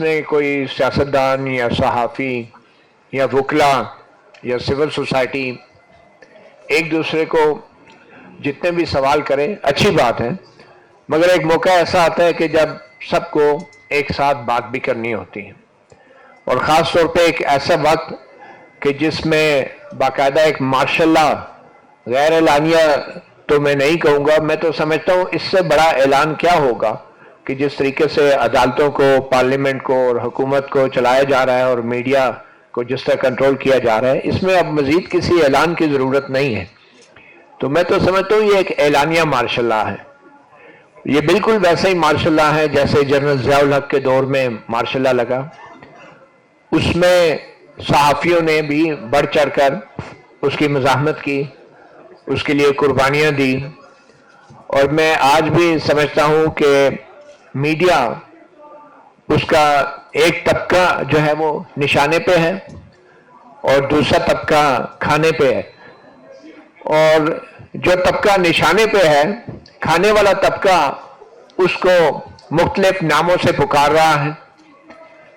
میں کوئی سیاستدان یا صحافی یا وکلا یا سول سوسائٹی ایک دوسرے کو جتنے بھی سوال کریں اچھی بات ہے، مگر ایک موقع ایسا آتا ہے کہ جب سب کو ایک ساتھ بات بھی کرنی ہوتی ہے، اور خاص طور پہ ایک ایسا وقت کہ جس میں باقاعدہ ایک ماشاء اللہ غیر اعلانیہ تو میں نہیں کہوں گا، میں تو سمجھتا ہوں اس سے بڑا اعلان کیا ہوگا کہ جس طریقے سے عدالتوں کو، پارلیمنٹ کو اور حکومت کو چلایا جا رہا ہے اور میڈیا کو جس طرح کنٹرول کیا جا رہا ہے، اس میں اب مزید کسی اعلان کی ضرورت نہیں ہے۔ تو میں تو سمجھتا ہوں یہ ایک اعلانیہ مارشل لا ہے، یہ بالکل ویسا ہی مارشل لا ہے جیسے جنرل ضیاء الحق کے دور میں مارشل لا لگا۔ اس میں صحافیوں نے بھی بڑھ چڑھ کر اس کی مزاحمت کی، اس کے لیے قربانیاں دی، اور میں آج بھی سمجھتا ہوں کہ میڈیا اس کا ایک طبقہ جو ہے وہ نشانے پہ ہے اور دوسرا طبقہ کھانے پہ ہے، اور جو طبقہ نشانے پہ ہے، کھانے والا طبقہ اس کو مختلف ناموں سے پکار رہا ہے۔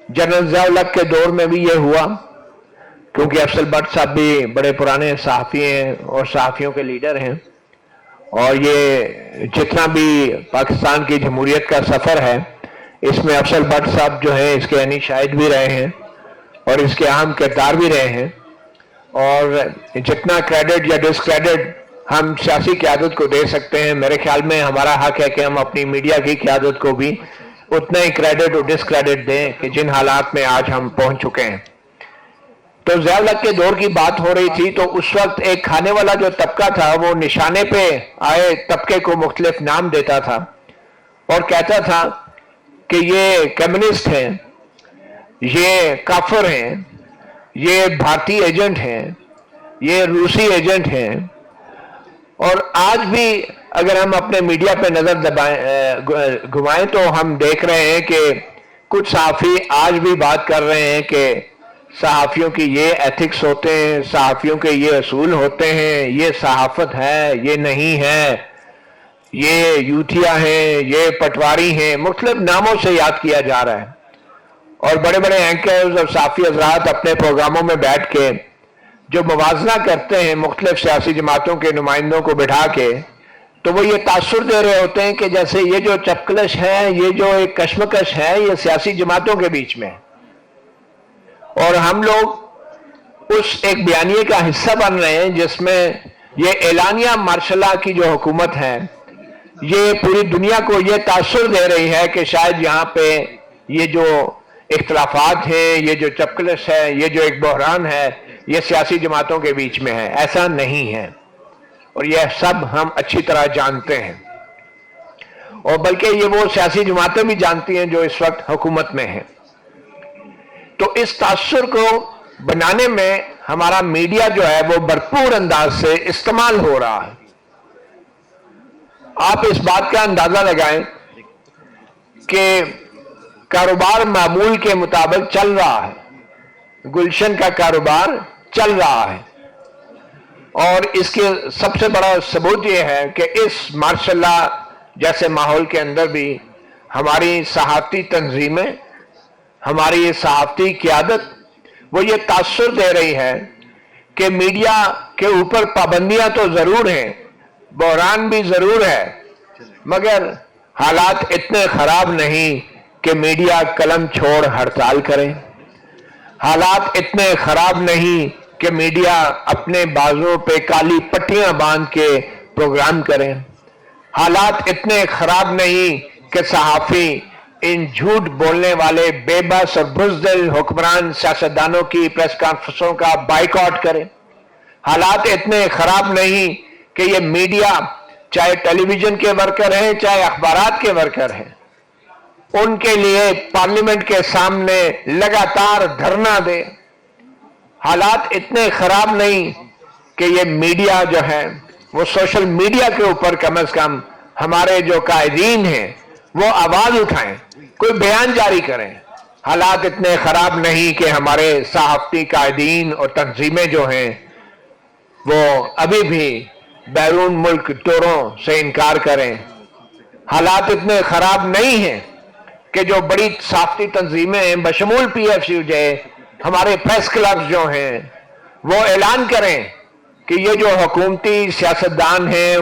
جنرل ضیاء الحق کے دور میں بھی یہ ہوا، کیونکہ افضل بٹ صاحب بھی بڑے پرانے صحافی ہیں اور صحافیوں کے لیڈر ہیں، اور یہ جتنا بھی پاکستان کی جمہوریت کا سفر ہے اس میں افضل بٹ صاحب جو ہیں اس کے عینی شاہد بھی رہے ہیں اور اس کے اہم کردار بھی رہے ہیں، اور جتنا کریڈٹ یا ڈس کریڈٹ ہم سیاسی قیادت کو دے سکتے ہیں، میرے خیال میں ہمارا حق ہے کہ ہم اپنی میڈیا کی قیادت کو بھی اتنا ہی کریڈٹ اور ڈس کریڈٹ دیں کہ جن حالات میں آج ہم پہنچ چکے ہیں۔ تو ضیاء الحق کے دور کی بات ہو رہی تھی، تو اس وقت ایک کھانے والا جو طبقہ تھا وہ نشانے پہ آئے طبقے کو مختلف نام دیتا تھا اور کہتا تھا کہ یہ کمیونسٹ ہیں، یہ کافر ہیں، یہ بھارتی ایجنٹ ہیں، یہ روسی ایجنٹ ہیں۔ اور آج بھی اگر ہم اپنے میڈیا پہ نظر گھمائیں تو ہم دیکھ رہے ہیں کہ کچھ صحافی آج بھی بات کر رہے ہیں کہ صحافیوں کی یہ ایتھکس ہوتے ہیں، صحافیوں کے یہ اصول ہوتے ہیں، یہ صحافت ہے، یہ نہیں ہے، یہ یوتھیا ہیں، یہ پٹواری ہیں، مختلف ناموں سے یاد کیا جا رہا ہے۔ اور بڑے بڑے اینکرز اور صحافی حضرات اپنے پروگراموں میں بیٹھ کے جو موازنہ کرتے ہیں مختلف سیاسی جماعتوں کے نمائندوں کو بٹھا کے، تو وہ یہ تاثر دے رہے ہوتے ہیں کہ جیسے یہ جو چپکلش ہے، یہ جو ایک کشمکش ہے، یہ سیاسی جماعتوں کے بیچ میں ہے، اور ہم لوگ اس ایک بیانیے کا حصہ بن رہے ہیں جس میں یہ اعلانیہ مارشل لا کی جو حکومت ہے یہ پوری دنیا کو یہ تاثر دے رہی ہے کہ شاید یہاں پہ یہ جو اختلافات ہیں، یہ جو چپکلش ہے، یہ جو ایک بحران ہے، یہ سیاسی جماعتوں کے بیچ میں ہے۔ ایسا نہیں ہے، اور یہ سب ہم اچھی طرح جانتے ہیں، اور بلکہ یہ وہ سیاسی جماعتیں بھی جانتی ہیں جو اس وقت حکومت میں ہیں۔ تو اس تاثر کو بنانے میں ہمارا میڈیا جو ہے وہ بھرپور انداز سے استعمال ہو رہا ہے۔ آپ اس بات کا اندازہ لگائیں کہ کاروبار معمول کے مطابق چل رہا ہے، گلشن کا کاروبار چل رہا ہے، اور اس کے سب سے بڑا ثبوت یہ ہے کہ اس مارشل لا جیسے ماحول کے اندر بھی ہماری صحافتی تنظیمیں، ہماری صحافتی قیادت وہ یہ تاثر دے رہی ہے کہ میڈیا کے اوپر پابندیاں تو ضرور ہیں، بحران بھی ضرور ہے، مگر حالات اتنے خراب نہیں کہ میڈیا قلم چھوڑ ہڑتال کرے، حالات اتنے خراب نہیں کہ میڈیا اپنے بازوں پہ کالی پٹیاں باندھ کے پروگرام کریں، حالات اتنے خراب نہیں کہ صحافی ان جھوٹ بولنے والے بے بس اور بزدل حکمران سیاستدانوں کی پریس کانفرنسوں کا بائیکاٹ کریں، حالات اتنے خراب نہیں کہ یہ میڈیا چاہے ٹیلی ویژن کے ورکر ہیں چاہے اخبارات کے ورکر ہیں ان کے لیے پارلیمنٹ کے سامنے لگاتار دھرنا دے، حالات اتنے خراب نہیں کہ یہ میڈیا جو ہے وہ سوشل میڈیا کے اوپر کم از کم ہمارے جو قائدین ہیں وہ آواز اٹھائیں، کوئی بیان جاری کریں، حالات اتنے خراب نہیں کہ ہمارے صحافتی قائدین اور تنظیمیں جو ہیں وہ ابھی بھی بیرون ملک ٹوروں سے انکار کریں، حالات اتنے خراب نہیں ہیں کہ جو بڑی صحافتی تنظیمیں ہیں بشمول PFU ہمارے پریس کلب جو ہیں وہ اعلان کریں کہ یہ جو حکومتی سیاستدان ہیں،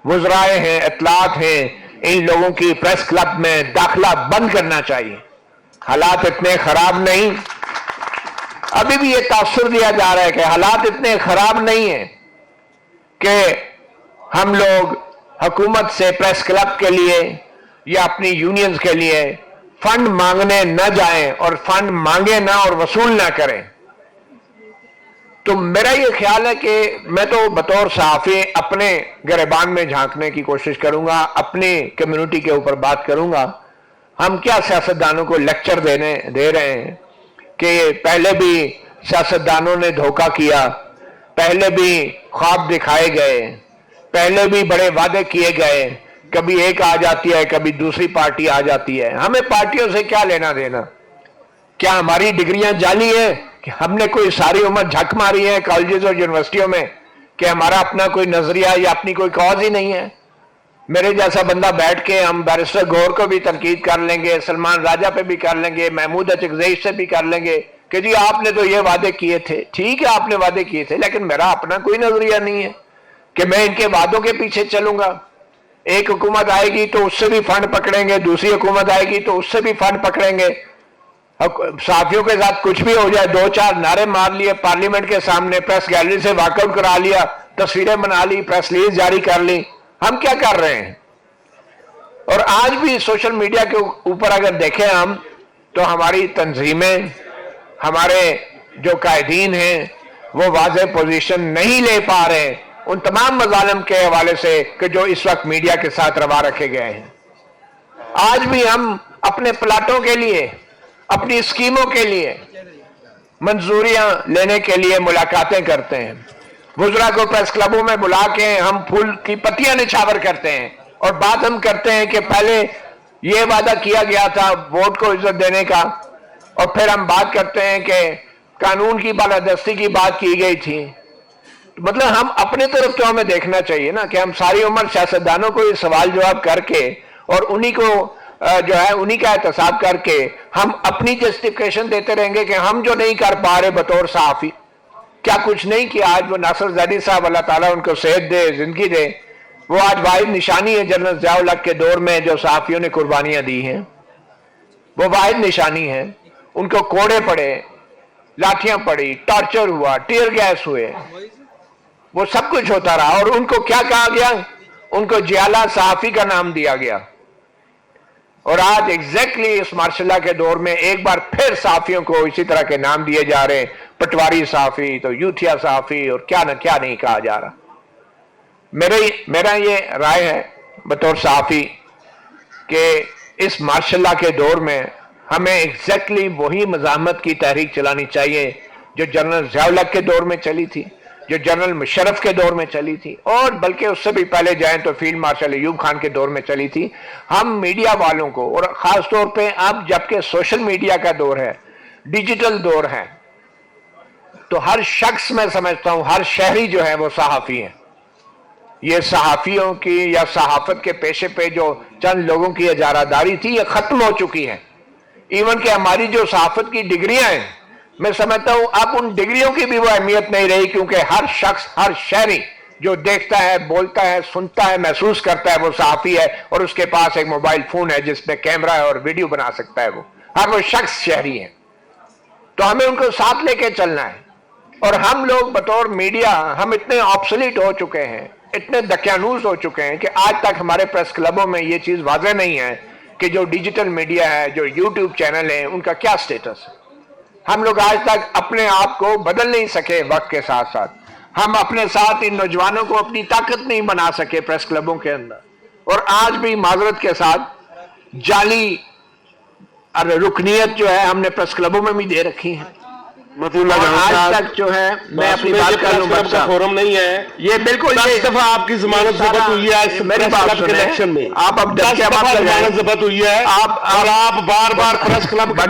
وزرائے ہیں، اطلاعات ہیں، ان لوگوں کی پریس کلب میں داخلہ بند کرنا چاہیے۔ حالات اتنے خراب نہیں، ابھی بھی یہ تاثر دیا جا رہا ہے کہ حالات اتنے خراب نہیں ہیں کہ ہم لوگ حکومت سے پریس کلب کے لیے یا اپنی یونینز کے لیے فنڈ مانگنے نہ جائیں اور فنڈ مانگے نہ اور وصول نہ کریں۔ تو میرا یہ خیال ہے کہ میں تو بطور صحافی اپنے گریبان میں جھانکنے کی کوشش کروں گا، اپنی کمیونٹی کے اوپر بات کروں گا۔ ہم کیا سیاستدانوں کو لیکچر دے رہے ہیں کہ پہلے بھی سیاستدانوں نے دھوکہ کیا، پہلے بھی خواب دکھائے گئے، پہلے بھی بڑے وعدے کیے گئے، کبھی ایک آ جاتی ہے، کبھی دوسری پارٹی آ جاتی ہے۔ ہمیں پارٹیوں سے کیا لینا دینا؟ کیا ہماری ڈگریاں جعلی ہیں کہ ہم نے کوئی ساری عمر جھک ماری ہے کالجز اور یونیورسٹیوں میں کہ ہمارا اپنا کوئی نظریہ یا اپنی کوئی کاز ہی نہیں ہے؟ میرے جیسا بندہ بیٹھ کے ہم بیرسٹر گور کو بھی تنقید کر لیں گے، سلمان راجہ پہ بھی کر لیں گے، محمود اچکزئی سے بھی کر لیں گے کہ جی آپ نے تو یہ وعدے کیے تھے۔ ٹھیک ہے آپ نے وعدے کیے تھے، لیکن میرا اپنا کوئی نظریہ نہیں ہے کہ میں ان کے وعدوں کے پیچھے چلوں گا۔ ایک حکومت آئے گی تو اس سے بھی فنڈ پکڑیں گے، دوسری حکومت آئے گی تو اس سے بھی فنڈ پکڑیں گے۔ صحافیوں کے ساتھ کچھ بھی ہو جائے، دو چار نعرے مار لیے پارلیمنٹ کے سامنے، پریس گیلری سے واک آؤٹ کرا لیا، تصویریں بنا لی، پریس ریلیز جاری کر لی، ہم کیا کر رہے ہیں؟ اور آج بھی سوشل میڈیا کے اوپر اگر دیکھیں ہم تو ہماری تنظیمیں، ہمارے جو قائدین ہیں وہ واضح پوزیشن نہیں لے پا رہے ان تمام مظالم کے حوالے سے کہ جو اس وقت میڈیا کے ساتھ روا رکھے گئے ہیں۔ آج بھی ہم اپنے پلاٹوں کے لیے، اپنی اسکیموں کے لیے منظوریاں لینے کے لیے ملاقاتیں کرتے ہیں، وزراء کو پریس کلبوں میں بلا کے ہم پھول کی پتیاں نچھاور کرتے ہیں اور بات ہم کرتے ہیں کہ پہلے یہ وعدہ کیا گیا تھا ووٹ کو عزت دینے کا، اور پھر ہم بات کرتے ہیں کہ قانون کی بالادستی کی بات کی گئی تھی۔ مطلب ہم اپنے طرف تو ہمیں دیکھنا چاہیے نا کہ ہم ساری عمر سیاستدانوں کو یہ سوال جواب کر کے اور انہی کو جو ہے انہی کا احتساب کر کے ہم اپنی جسٹیفیکیشن دیتے رہیں گے کہ ہم جو نہیں کر پا رہے بطور صحافی، کیا کچھ نہیں کیا۔ آج وہ ناصر زیدی صاحب اللہ تعالیٰ ان کو صحت دے، زندگی دے، وہ آج واحد نشانی ہے جنرل ضیاء الحق کے دور میں جو صحافیوں نے قربانیاں دی ہیں، وہ واحد نشانی ہے۔ ان کو کوڑے پڑے، لاٹھیاں پڑی، ٹارچر ہوا، ٹیئر گیس ہوئے، وہ سب کچھ ہوتا رہا، اور ان کو کیا کہا گیا؟ ان کو جیالہ صحافی کا نام دیا گیا۔ اور آج ایگزیکٹلی اس مارشل لا کے دور میں ایک بار پھر صحافیوں کو اسی طرح کے نام دیے جا رہے ہیں، پٹواری صحافی، تو یوتھیا صحافی، اور کیا نہ کیا نہیں کہا جا رہا۔ میرا یہ رائے ہے بطور صحافی کہ اس مارشل لا کے دور میں ہمیں ایگزیکٹلی وہی مزاحمت کی تحریک چلانی چاہیے جو جنرل ضیاء الحق کے دور میں چلی تھی، جو جنرل مشرف کے دور میں چلی تھی، اور بلکہ اس سے بھی پہلے جائیں تو فیلڈ مارشل ایوب خان کے دور میں چلی تھی۔ ہم میڈیا والوں کو، اور خاص طور پہ اب جبکہ سوشل میڈیا کا دور ہے، ڈیجیٹل دور ہے، تو ہر شخص میں سمجھتا ہوں ہر شہری جو ہے وہ صحافی ہے۔ یہ صحافیوں کی یا صحافت کے پیشے پہ جو چند لوگوں کی اجارہ داری تھی یہ ختم ہو چکی ہے۔ ایون کہ ہماری جو صحافت کی ڈگریاں ہیں، میں سمجھتا ہوں اب ان ڈگریوں کی بھی وہ اہمیت نہیں رہی، کیونکہ ہر شخص، ہر شہری جو دیکھتا ہے، بولتا ہے، سنتا ہے، محسوس کرتا ہے وہ صحافی ہے، اور اس کے پاس ایک موبائل فون ہے جس میں کیمرہ ہے اور ویڈیو بنا سکتا ہے، ہر وہ شخص شہری ہے۔ تو ہمیں ان کو ساتھ لے کے چلنا ہے، اور ہم لوگ بطور میڈیا ہم اتنے آبسلیٹ ہو چکے ہیں، اتنے دقیانوس ہو چکے ہیں کہ آج تک ہمارے پریس کلبوں میں یہ چیز واضح نہیں ہے کہ جو ڈیجیٹل میڈیا ہے، جو یوٹیوب چینل ہے، ان کا کیا سٹیٹس ہے۔ ہم لوگ آج تک اپنے آپ کو بدل نہیں سکے وقت کے ساتھ ساتھ، ہم اپنے ساتھ ان نوجوانوں کو اپنی طاقت نہیں بنا سکے پریس کلبوں کے اندر، اور آج بھی معذرت کے ساتھ جعلی رکنیت جو ہے ہم نے پریس کلبوں میں بھی دے رکھی ہے۔ آج تک جو ہے میں اپنی بات کر لوں بٹ صاحب فورم نہیں ہے یہ بالکل 10 دفعہ آپ کی ضمانت ضبط ہوئی ہے میری بات سنیں میں آپ اب 10 دفعہ ضمانت ضبط ہوئی ہے اور آپ بار بار پریس کلب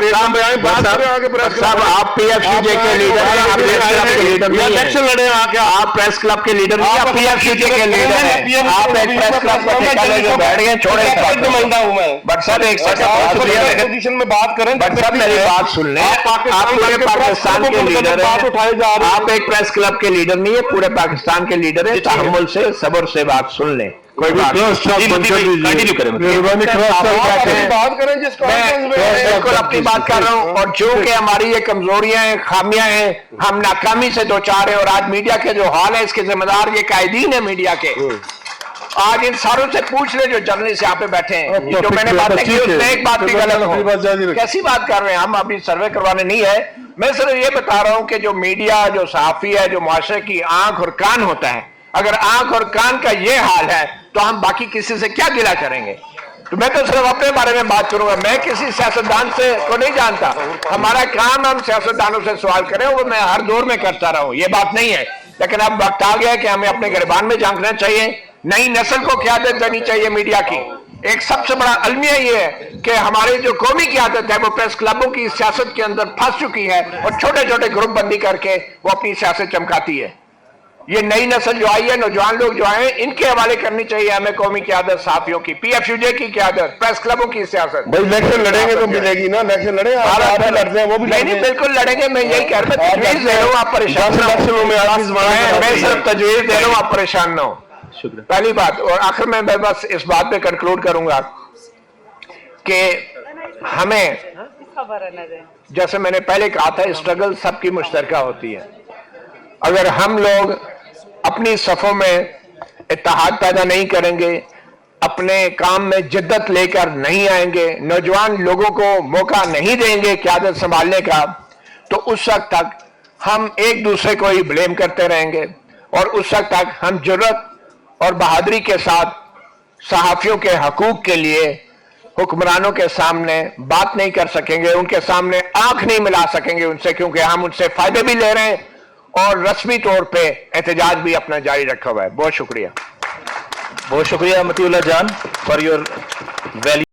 صاحب آپ پی ایف سی جے کے لیڈر ہیں آپ پریس کلب کے لیڈر نہیں ہیں الیکشن لڑے آ کے آپ پریس کلب کے لیڈر نہیں آپ پی ایف سی جے کے لیڈر ہیں آپ ایک پریس کلب کا ٹھیکہ لے کے بیٹھ گئے چھوڑے اس بات نمائندہ ہوں میں بٹ صاحب ایک سیکنڈ پوزیشن میں بات کریں بٹ صاحب میری بات سن لیں آپ پورے پاکستان کے لیڈر ہیں آپ ایک پریس کلب کے لیڈر نہیں ہے پورے پاکستان کے لیڈر ہیں تحمل سے صبر سے بات سن لیں کوئی بات کنٹینیو کریں بالکل اپنی بات کر رہا ہوں اور جو کہ ہماری یہ کمزوریاں ہیں خامیاں ہیں ہم ناکامی سے دوچار ہیں اور آج میڈیا کے جو حال ہے اس کے ذمہ دار یہ قائدین ہیں میڈیا کے آج ان ساروں سے پوچھ لیں جو جرنلسٹ یہاں پہ بیٹھے ہیں جو میں نے باتیں کی اس میں ایک بات بھی غلط ہو کیسی بات کر رہے ہیں ہم ابھی سروے کروانے نہیں ہے میں صرف یہ بتا رہا ہوں کہ جو میڈیا جو صحافی ہے جو معاشرے کی آنکھ اور کان ہوتا ہے اگر آنکھ اور کان کا یہ حال ہے تو ہم باقی کسی سے کیا گلہ کریں گے تو میں تو صرف اپنے بارے میں بات کروں گا میں کسی سیاستدان سے کو نہیں جانتا ہمارا کام ہم سیاستدانوں سے سوال کریں وہ میں ہر دور میں کرتا رہا ہوں یہ بات نہیں ہے لیکن اب وقت آ گیا کہ ہمیں اپنے گریبان میں جھانکنا چاہیے نئی نسل کو قیادت دینی چاہیے میڈیا کی ایک سب سے بڑا المیہ یہ ہے کہ ہماری جو قومی قیادت ہے وہ پریس کلبوں کی سیاست کے اندر پھنس چکی ہے اور چھوٹے چھوٹے گروپ بندی کر کے وہ اپنی سیاست چمکاتی ہے یہ نئی نسل جو آئی ہے نوجوان لوگ جو آئے ہیں ان کے حوالے کرنی چاہیے ہمیں قومی قیادت صحافیوں کی پی ایف یو جے کی قیادت پریس کلبوں کی سیاست بھائی الیکشن لڑیں گے تو ملے گی نا الیکشن لڑیں لڑتے ہیں وہ بھی نہیں بالکل لڑیں گے میں یہی کہہ رہا ہوں تجویز دے رہا ہوں آپ پریشان میں صرف تجویز دے رہا ہوں آپ پریشان نہ ہو پہلی بات اور آخر میں بس اس بات پہ کنکلوڈ کروں گا کہ ہمیں جیسے میں نے پہلے کہا تھا اسٹرگل سب کی مشترکہ ہوتی ہے اگر ہم لوگ اپنی صفوں میں اتحاد پیدا نہیں کریں گے اپنے کام میں جدت لے کر نہیں آئیں گے نوجوان لوگوں کو موقع نہیں دیں گے قیادت سنبھالنے کا تو اس وقت تک ہم ایک دوسرے کو ہی بلیم کرتے رہیں گے اور اس وقت تک ہم جرات اور بہادری کے ساتھ صحافیوں کے حقوق کے لیے حکمرانوں کے سامنے بات نہیں کر سکیں گے ان کے سامنے آنکھ نہیں ملا سکیں گے ان سے کیونکہ ہم ان سے فائدے بھی لے رہے ہیں اور رسمی طور پہ احتجاج بھی اپنا جاری رکھا ہوا ہے بہت شکریہ مطیع اللہ جان فار یور ویلیو